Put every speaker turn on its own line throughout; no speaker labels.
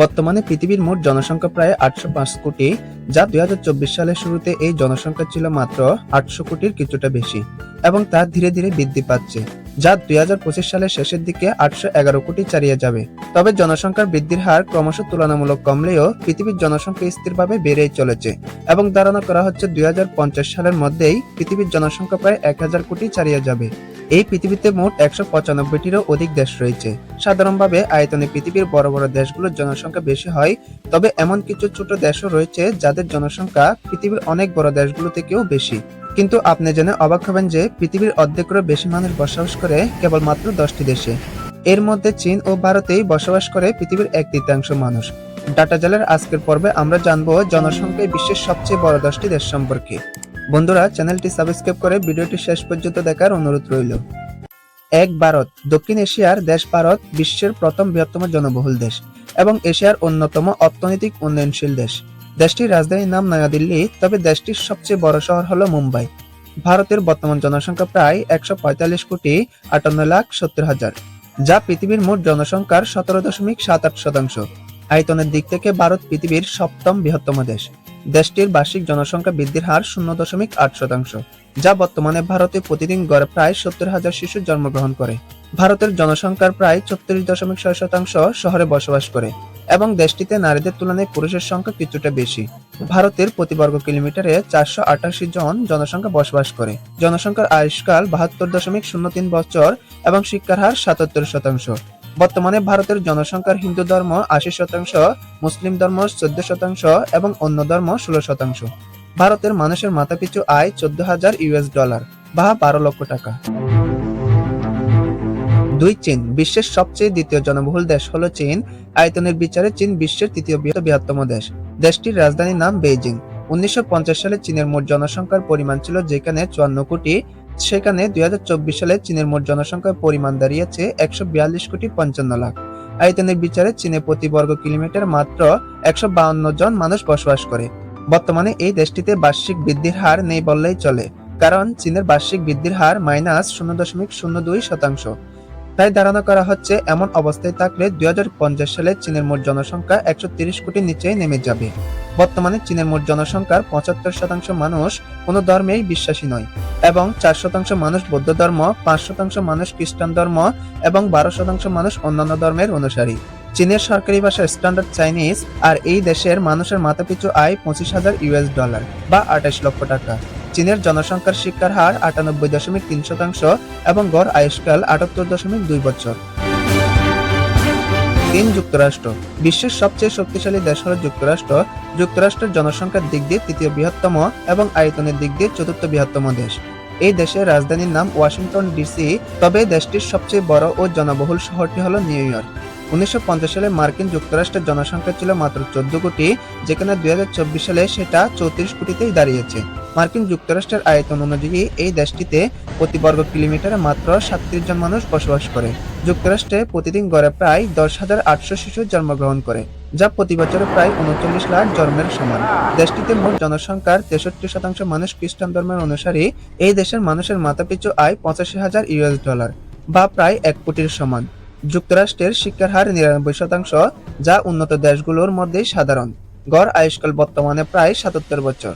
বর্তমানে পৃথিবীর মোট জনসংখ্যা প্রায় 805 কোটি, যা 2024 সালের শুরুতে এই জনসংখ্যা ছিল মাত্র 800 কোটির কিছুটা বেশি এবং তা ধীরে ধীরে বৃদ্ধি পাচ্ছে, যা 2025 সালের শেষের দিকে 811 কোটি ছাড়িয়ে যাবে। তবে জনসংখ্যার বৃদ্ধির হার ক্রমশ তুলনামূলক কমলেও পৃথিবীর জনসংখ্যা স্থিরভাবে বেড়েই চলেছে এবং ধারণা করা হচ্ছে 2050 সালের মধ্যেই পৃথিবীর জনসংখ্যা প্রায় 1000 কোটি ছাড়িয়ে যাবে। এই পৃথিবীতে মোট 195টিরও অধিক দেশ রয়েছে। সাধারণভাবে আয়তনে পৃথিবীর বড় বড় দেশগুলোর জনসংখ্যা বেশি হয়, তবে এমন কিছু ছোট দেশও রয়েছে যাদের জনসংখ্যা পৃথিবীর অনেক বড় দেশগুলো থেকেও বেশি। কিন্তু আপনি জেনে অবাক হবেন যে পৃথিবীর অর্ধেকেরও বেশি মানুষ বসবাস করে কেবলমাত্র 10টি দেশে। এর মধ্যে চীন ও ভারতেই বসবাস করে পৃথিবীর 1/3 মানুষ। ডাটা জালের আজকের পর্বে আমরা জানবো জনসংখ্যায় বিশ্বের সবচেয়ে বড় 10টি দেশ সম্পর্কে। বন্ধুরা, চ্যানেলটি সাবস্ক্রাইব করে ভিডিওটি শেষ পর্যন্ত দেখার অনুরোধ রইল। 1. ভারত। দক্ষিণ এশিয়ার দেশ ভারত বিশ্বের প্রথম বৃহত্তম জনবহুল দেশ এবং এশিয়ার অন্যতম অর্থনৈতিক উন্নয়নশীল দেশ। দেশটির রাজধানীর নাম নয়াদিল্লি, তবে দেশটির সবচেয়ে বড় শহর হল মুম্বাই। ভারতের বর্তমান জনসংখ্যা প্রায় 145 কোটি 58 লাখ 70 হাজার, যা পৃথিবীর মোট জনসংখ্যার 17.78%। আয়তনের দিক থেকে ভারত পৃথিবীর সপ্তম বৃহত্তম দেশ। দেশটির বার্ষিক জনসংখ্যা বৃদ্ধির হার 0.8%, যা বর্তমানে ভারতে প্রতিদিন গড়ে প্রায় 70,000 শিশু জন্মগ্রহণ করে। ভারতের জনসংখ্যার প্রায় 34.6% শহরে বসবাস করে এবং দেশটিতে নারীদের তুলনায় পুরুষের সংখ্যা কিছুটা বেশি। ভারতের প্রতি বর্গ কিলোমিটারে 488 জন জনসংখ্যা বসবাস করে। জনসংখ্যার আয়ুষ্কাল 72.03 বছর এবং শিক্ষার হার 77%। বর্তমানে ভারতের জনসংখ্যার হিন্দু ধর্ম 80%, মুসলিম ধর্ম 14% এবং অন্য ধর্ম 16%। ভারতের মানুষের মাথাপিছু আয় $14,000 বা 12 লক্ষ টাকা। 2. চীন। বিশ্বের সবচেয়ে দ্বিতীয় জনবহুল দেশ হল চীন। আয়তনের বিচারে চীন বিশ্বের তৃতীয় বৃহত্তম দেশ। দেশটির রাজধানীর নাম বেইজিং। 1950 সালে চীনের মোট জনসংখ্যার পরিমাণ ছিল যেখানে 54 কোটি, সেখানে 2024 সালে চীনের মোট জনসংখ্যার পরিমাণ দাঁড়িয়েছে 142 কোটি 55 লাখ। আয়তনের বিচারে চীনে প্রতি বর্গ কিলোমিটার মাত্র 152 জন মানুষ বসবাস করে। বর্তমানে এই দেশটিতে বার্ষিক বৃদ্ধির হার নেই বললেই চলে, কারণ চীনের বার্ষিক বৃদ্ধির হার -0.02%। তাই ধারণা করা হচ্ছে এমন অবস্থায় থাকলে 2050 সালে চীনের মোট জনসংখ্যা 130 কোটির নিচে নেমে যাবে। বর্তমানে চীনের মোট জনসংখ্যার 75% মানুষ কোনো ধর্মেই বিশ্বাসী নয় এবং 4% মানুষ বৌদ্ধ ধর্ম, 5% মানুষ খ্রিস্টান ধর্ম এবং 12% মানুষ অন্যান্য ধর্মের অনুসারী। চীনের সরকারি ভাষা স্ট্যান্ডার্ড চাইনিজ, আর এই দেশের মানুষের মাথাপিছু আয় $25,000 বা 28 লক্ষ টাকা। চীনের জনসংখ্যার শিক্ষার হার 98.3% এবং গড় আয়ুষ্কাল 78.2 বছর। 3. যুক্তরাষ্ট্র। বিশ্বের সবচেয়ে শক্তিশালী দেশ হল যুক্তরাষ্ট্র। যুক্তরাষ্ট্রের জনসংখ্যার দিক দিয়ে তৃতীয় বৃহত্তম এবং আয়তনের দিক দিয়ে চতুর্থ বৃহত্তম দেশ। এই দেশের রাজধানীর নাম ওয়াশিংটন ডিসি, তবে দেশটির সবচেয়ে বড় ও জনবহুল শহরটি হল নিউ ইয়র্ক। 1950 সালে মার্কিন যুক্তরাষ্ট্রের জনসংখ্যা ছিল মাত্র 14 কোটি, যেখানে 2024 সালে সেটা 34 কোটিতেই দাঁড়িয়েছে। মার্কিন যুক্তরাষ্ট্রের আয়তন অনুযায়ী এই দেশটিতে প্রতি বর্গ কিলোমিটারে মাত্র 37 জন মানুষ বসবাস করে। যুক্তরাষ্ট্রে প্রতিদিন গড়ে প্রায় 10,800 শিশু জন্মগ্রহণ করে, যা প্রতি বছরে প্রায় 39 লাখ জন্মের সমান। দেশটিতে মোট জনসংখ্যার 63% মানুষ খ্রিস্টান ধর্মের অনুসারী। এই দেশের মানুষের মাথাপিছু আয় $85,000 বা প্রায় 1 কোটির সমান। যুক্তরাষ্ট্রের শিক্ষার হার 99%, যা উন্নত দেশগুলোর মধ্যেই সাধারণ। গড় আয়ুষ্কাল বর্তমানে প্রায় 77 বছর।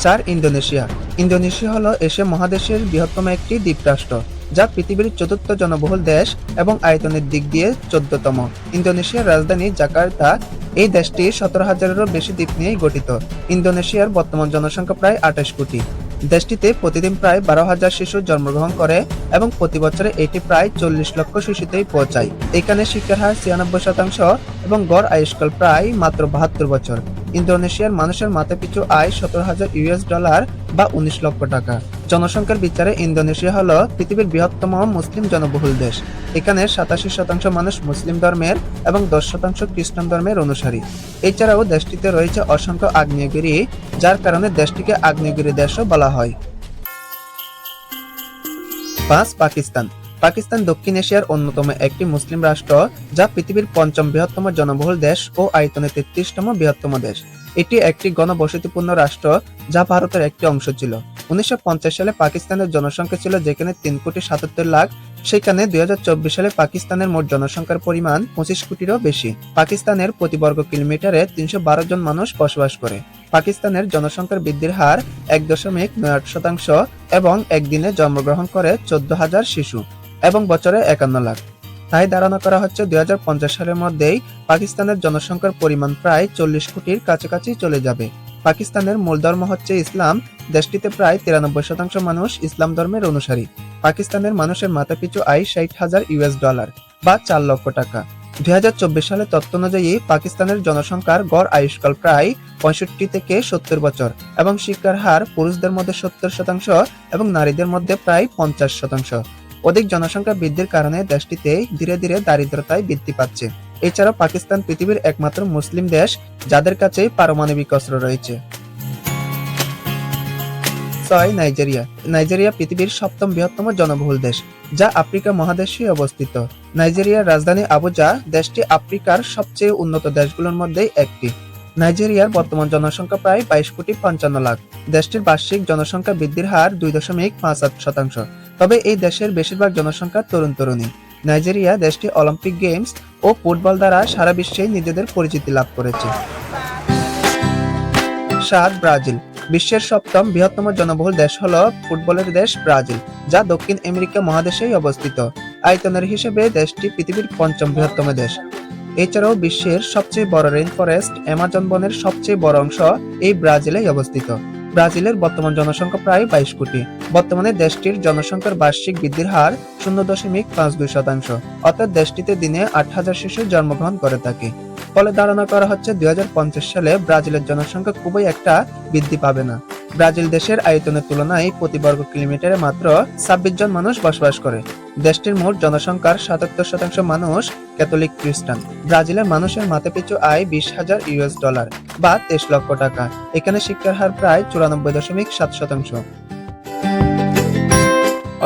4. ইন্দোনেশিয়া। ইন্দোনেশিয়া হল এশিয়া মহাদেশের বৃহত্তম একটি দ্বীপরাষ্ট্র, যা পৃথিবীর চতুর্থ জনবহুল দেশ এবং আয়তনের দিক দিয়ে 14তম। ইন্দোনেশিয়ার রাজধানী জাকার্তা। এই দেশটি 17,000-এরও বেশি দ্বীপ নিয়ে গঠিত। ইন্দোনেশিয়ার বর্তমান জনসংখ্যা প্রায় 28 কোটি। দেশটিতে প্রতিদিন প্রায় 12,000 শিশু জন্মগ্রহণ করে এবং প্রতি বছরে এটি প্রায় 40 লক্ষ শিশুতেই পৌঁছায়। এখানে শিক্ষার হার 96% এবং গড় আয়ুষ্কাল প্রায় মাত্র 72 বছর। ইন্দোনেশিয়ার মানুষের মাথাপিছু আয় $17,000 বা 19 লক্ষ টাকা। জনসংখ্যার বিচারে ইন্দোনেশিয়া হল পৃথিবীর বৃহত্তম মুসলিম জনবহুল দেশ। এখানে 87% মানুষ মুসলিম ধর্মের এবং 10% খ্রিস্টান ধর্মের অনুসারী। এছাড়াও দেশটিতে রয়েছে অসংখ্য আগ্নেয়গিরি, যার কারণে দেশটিকে আগ্নেয়গিরি দেশও বলা হয়। 5. পাকিস্তান। পাকিস্তান দক্ষিণ এশিয়ার অন্যতম একটি মুসলিম রাষ্ট্র, যা পৃথিবীর 5ম বৃহত্তম জনবহুল দেশ ও আয়তনে 33তম বৃহত্তম দেশ। এটি একটি ঘনবসতিপূর্ণ রাষ্ট্র যা ভারতের একটি অংশ ছিল। 1950 সালে পাকিস্তানের জনসংখ্যা ছিল যেখানে 3,77,00,000, সেখানে 2024 সালে পাকিস্তানের মোট জনসংখ্যার পরিমাণ 25 কোটিরও বেশি। পাকিস্তানের প্রতি বর্গ কিলোমিটারে 312 জন মানুষ বসবাস করে। পাকিস্তানের জনসংখ্যার বৃদ্ধির হার 1.98% এবং একদিনে জন্মগ্রহণ করে 14,000 শিশু এবং বছরে 51 লাখ। তাই ধারণা করা হচ্ছে 2050 সালের মধ্যেই পাকিস্তানের জনসংখ্যার পরিমাণ প্রায় 40 কোটির কাছাকাছি চলে যাবে। পাকিস্তানের মূল ধর্ম হচ্ছে ইসলাম। দেশটিতে প্রায় 93% মানুষ ইসলাম ধর্মের অনুসারী। পাকিস্তানের মানুষের মাথাপিছু আয় $60,000 বা 4 লক্ষ টাকা। 2024 সালের তথ্য অনুযায়ী পাকিস্তানের জনসংখ্যার গড় আয়ুষ্কাল প্রায় 65 থেকে 70 বছর এবং শিক্ষার হার পুরুষদের মধ্যে 70% এবং নারীদের মধ্যে প্রায় 50%। অধিক জনসংখ্যা বৃদ্ধির কারণে দেশটিতে ধীরে ধীরে দারিদ্রতায় বৃদ্ধি পাচ্ছে। এছাড়াও পাকিস্তান পৃথিবীর একমাত্র মুসলিম দেশ যাদের কাছে পারমাণবিক অস্ত্র রয়েছে। 6. নাইজেরিয়া। নাইজেরিয়া পৃথিবীর 7ম বৃহত্তম জনবহুল দেশ, যা আফ্রিকা মহাদেশে অবস্থিত। নাইজেরিয়ার রাজধানী আবুজা। দেশটি আফ্রিকার সবচেয়ে উন্নত দেশগুলোর মধ্যে একটি। নাইজেরিয়ার বর্তমান জনসংখ্যা প্রায় 22,55,00,000। দেশটির বার্ষিক জনসংখ্যা বৃদ্ধির হার 2.58%। তবে এই দেশের বেশিরভাগ জনসংখ্যা তরুণ-তরুণী। নাইজেরিয়া দেশটি অলিম্পিক গেমস ও ফুটবল দ্বারা সারা বিশ্বে নিজেদের পরিচিতি লাভ করেছে। 7. ব্রাজিল। বিশ্বের 7ম বৃহত্তম জনবহুল দেশ হল ফুটবলের দেশ ব্রাজিল, যা দক্ষিণ আমেরিকা মহাদেশেই অবস্থিত। আয়তনের হিসেবে দেশটি পৃথিবীর 5ম বৃহত্তম দেশ। এছাড়াও বিশ্বের সবচেয়ে বড় রেইন ফরেস্ট অ্যামাজন বনের সবচেয়ে বড় অংশ এই ব্রাজিলেই অবস্থিত। ব্রাজিলের বর্তমান জনসংখ্যা প্রায় 22 কোটি। বর্তমানে দেশটির জনসংখ্যার বার্ষিক বৃদ্ধির হার 0.52%, অর্থাৎ দেশটিতে দিনে 8,000 শিশু জন্মগ্রহণ করে থাকে। ফলে ধারণা করা হচ্ছে 2050 সালে ব্রাজিলের জনসংখ্যা খুবই একটা বৃদ্ধি পাবে না। ব্রাজিল দেশের আয়তনের তুলনায় প্রতি বর্গ কিলোমিটারে মাত্র 26 জন মানুষ বসবাস করে। দেশটির মোট জনসংখ্যার 77% মানুষ ক্যাথলিক খ্রিস্টান। ব্রাজিলের মানুষের মাথাপিছু আয় $20,000 বা 23 লক্ষ টাকা। এখানে শিক্ষার হার প্রায় 94.7%।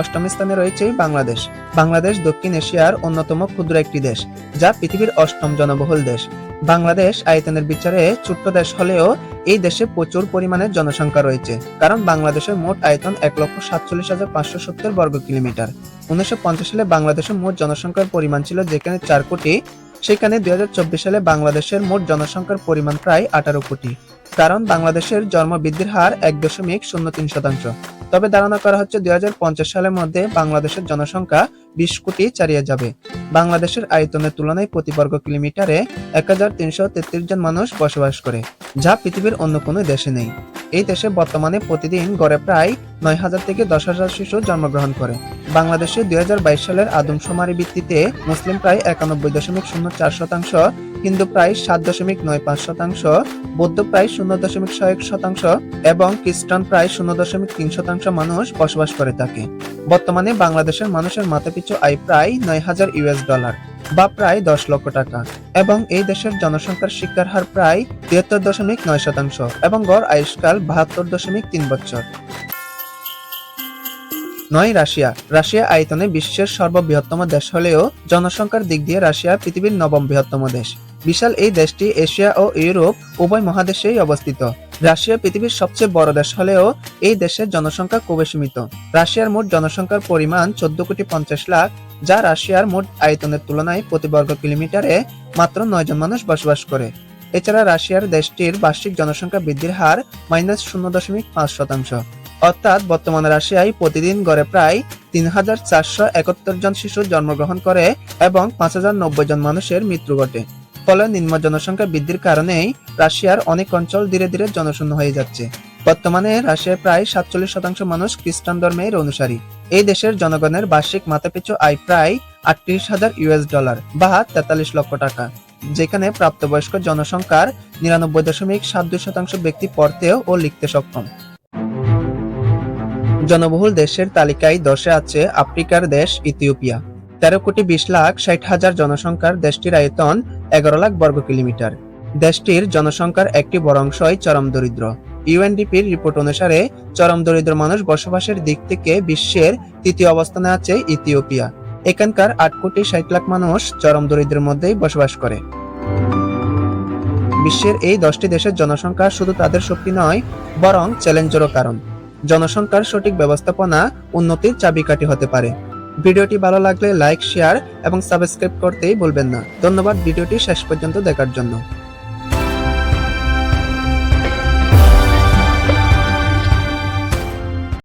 8ম স্থানে রয়েছে বাংলাদেশ। বাংলাদেশ দক্ষিণ এশিয়ার অন্যতম ক্ষুদ্র একটি দেশ, যা পৃথিবীর 8ম জনবহুল দেশ। বাংলাদেশ আয়তনের বিচারে ছোট্ট দেশ হলেও এই দেশে প্রচুর পরিমাণে জনসংখ্যা রয়েছে, কারণ বাংলাদেশের মোট আয়তন 1,47,570 বর্গ কিলোমিটার। 1950 সালে বাংলাদেশের মোট জনসংখ্যার পরিমাণ ছিল যেখানে 4 কোটি, সেখানে 2024 সালে বাংলাদেশের মোট জনসংখ্যার পরিমাণ প্রায় 18 কোটি। কারণ বাংলাদেশের জন্ম বৃদ্ধির হার 1.03%। তবে ধারণা করা হচ্ছে 2050 সালের মধ্যে বাংলাদেশের জনসংখ্যা 20 কোটি ছাড়িয়ে যাবে। বাংলাদেশের আয়তনের তুলনায় প্রতি বর্গ কিলোমিটারে 1,333 জন মানুষ বসবাস করে, যা পৃথিবীর অন্য কোনো দেশে নেই। এই দেশে বর্তমানে প্রতিদিন গড়ে প্রায় 9,000 থেকে 10,000 শিশু জন্মগ্রহণ করে। বাংলাদেশে 2022 সালের আদমশুমারি ভিত্তিতে মুসলিম প্রায় 91.04%, হিন্দু প্রায় 7.95%, বৌদ্ধ প্রায় 0.61% এবং খ্রিস্টান প্রায় 0.3% মানুষ বসবাস করে থাকে। বর্তমানে বাংলাদেশের মানুষের মাথাপিছু আয় প্রায় $9,000 বা প্রায় 10 লক্ষ টাকা এবং এই দেশের জনসংখ্যার শিক্ষার হার প্রায় 73.9% এবং গড় আয়ুষ্কাল 72.3 বছর। 9. রাশিয়া। রাশিয়া আয়তনে বিশ্বের সর্ববৃহত্তম দেশ হলেও জনসংখ্যার দিক দিয়ে রাশিয়া পৃথিবীর 9ম বৃহত্তম দেশ। বিশাল এই দেশটি এশিয়া ও ইউরোপ উভয় মহাদেশেই অবস্থিত। রাশিয়া পৃথিবীর সবচেয়ে বড় দেশ হলেও এই দেশের জনসংখ্যা খুবই সীমিত। রাশিয়ার মোট জনসংখ্যার পরিমাণ 14,50,00,000, যা রাশিয়ার মোট আয়তনের তুলনায় প্রতি বর্গ কিলোমিটারে মাত্র 9 জন মানুষ বসবাস করে। এছাড়া রাশিয়ার দেশটির বার্ষিক জনসংখ্যা বৃদ্ধির হার -0.5%, অর্থাৎ বর্তমানে রাশিয়ায় প্রতিদিন গড়ে প্রায় 3,471 জন শিশু জন্মগ্রহণ করে এবং 5,090 জন মানুষের মৃত্যু ঘটে। ফলে নিম্ন জনসংখ্যা বৃদ্ধির কারণেই রাশিয়ার অনেক অঞ্চল ধীরে ধীরে জনশূন্য হয়ে যাচ্ছে। বর্তমানে রাশিয়ার প্রায় 47% মানুষ খ্রিস্টান ধর্মের অনুসারী। এই দেশের জনগণের বার্ষিক মাথাপিছু আয় প্রায় $38,000 বা 43 লক্ষ টাকা, যেখানে প্রাপ্তবয়স্ক জনসংখ্যার 99.72% ব্যক্তি পড়তে ও লিখতে সক্ষম। জনবহুল দেশের তালিকায় 10-এ আছে আফ্রিকার দেশ ইথিওপিয়া। 13,20,60,000 জনসংখ্যার দেশটির আয়তন 11 লাখ বর্গ কিলোমিটার। দেশটির জনসংখ্যার একটি বড় অংশই চরম দরিদ্র। ইউএনডিপির রিপোর্ট অনুসারে চরম দরিদ্র মানুষ বসবাসের দিক থেকে বিশ্বের 3য় অবস্থানে আছে ইথিওপিয়া। এখানকার 8,60,00,000 মানুষ চরম দরিদ্রের মধ্যেই বসবাস করে। বিশ্বের এই 10টি দেশের জনসংখ্যা শুধু তাদের শক্তি নয়, বরং চ্যালেঞ্জেরও কারণ। জনসংখ্যার সঠিক ব্যবস্থাপনা উন্নতির চাবিকাঠি হতে পারে। ভিডিওটি ভালো লাগলে লাইক, শেয়ার এবং সাবস্ক্রাইব করতেই ভুলবেন না। ধন্যবাদ ভিডিওটি শেষ পর্যন্ত দেখার জন্য।